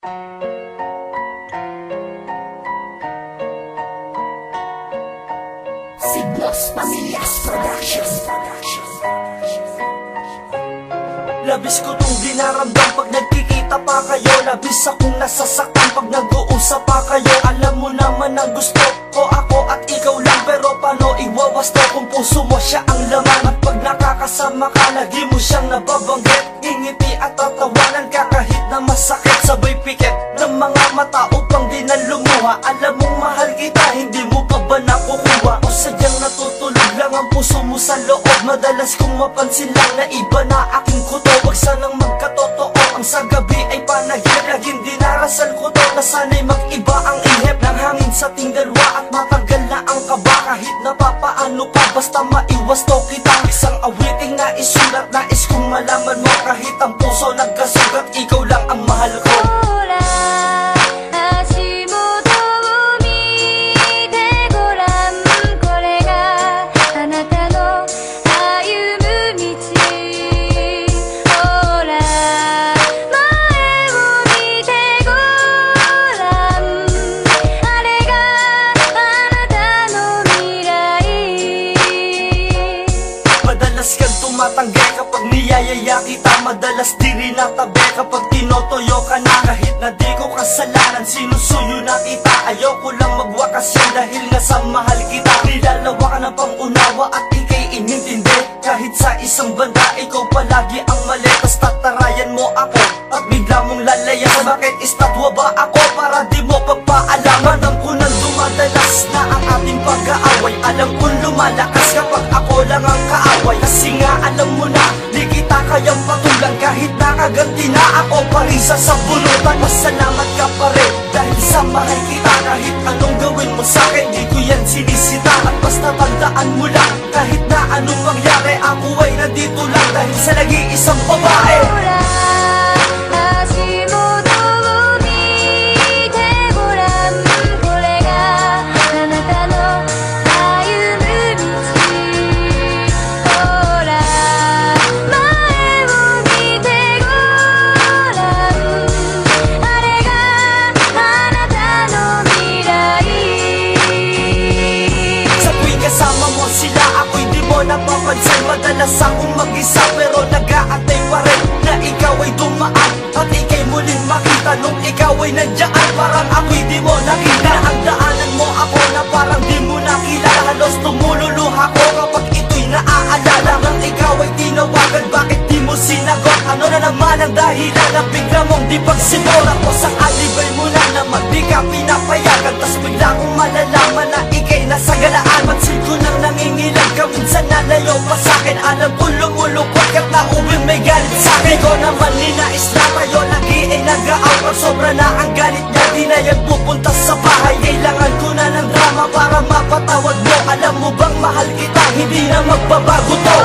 Signos Pamillas Production. Labis ko tong dinaramdam pag nagkikita pa kayo. Labis akong nasasaktan pag nag-uusap pa kayo. Alam mo naman ang gusto ko, ako at ikaw lang. Pero paano iwawasto kung puso mo siya ang laman? At pag nakakasama ka, lagi mo siyang nababanggit. Ngingiti at tatawanan ka kahit na masakit. Sabay pikit ng mga mata upang di na lumuha. Alam mong mahal kita, hindi mo pa ba nakukuha? O sadyang natutulog lang ang puso mo sa loob? Madalas kong mapansin lang na iba na aking kuto. Huwag sanang magkatotoo, ang sa gabi ay panaginip. Laging dinarasal ko to na sana'y mag-iba ang ihip ng hangin sa ating dalawa. At matanggal na ang kaba kahit napapaano pa, basta maiwas to kita. Isang awiting na isulat, nais kong malaman mo. Kahit ang puso nagkasugat, ikaw lang ang mahal ko. Madalas kang tumatanggi kapag niyayaya kita. Madalas di rin natabi kapag tinotoyo ka na. Kahit na di ko kasalanan, sinusuyo na kita. Ayoko lang magwakas yan dahil nga sa mahal kita. Nilalawa ka ng pangunawa at ika'y inintindi. Kahit sa isang banda, ikaw palagi ang mali. Tas tatarayan mo ako at bigla mong lalayan. Bakit istatwa ba ako para di mo pagpaalaman? Alam ko nang dumadalas na ang ating pag-aaway. Alam kong lumalakas kapag ako lang ang kaaway. Kasi nga alam mo na, di kita kayang patulan. Kahit nakaganti na ako parisa sa bunutan. Masalamat ka pa rin dahil sa mahal kita. Kahit anong gawin mo sa'kin, di ko yan sinisita. At basta tandaan mo lang, kahit na anong mangyari, ako ay nandito lang dahil sa nag-iisang babae. Napapansin, madalas akong mag-isa pero nag-aantay pa rin na ikaw ay dumaan at ika'y muling makita. Nung ikaw ay nandiyan, parang ako'y di mo nakita. Ang daanan mo ako na parang di mo nakilala. Halos tumululuha ko kapag ito'y naaalala. Nang ikaw ay tinawagan, bakit di mo sinagot? Ano na naman ang dahilan na bigla mong di pagsimula? O sa alibay mo na naman di ka pinapayagan. Tas bigla kong malalaman na ika'y nasa galaan. Pansin ko nang nangingilag ka, minsan nalayo pa sa'kin. Alam ko lumulukot ka't nauwing may galit sa'kin. Ko naman ninais na tayo lagi ay nag-aawag. Sobra na ang galit niya, di na yan pupunta sa bahay. Kailangan ko na ng drama para mapatawad mo. Alam mo bang mahal kita, hindi na magbabago to.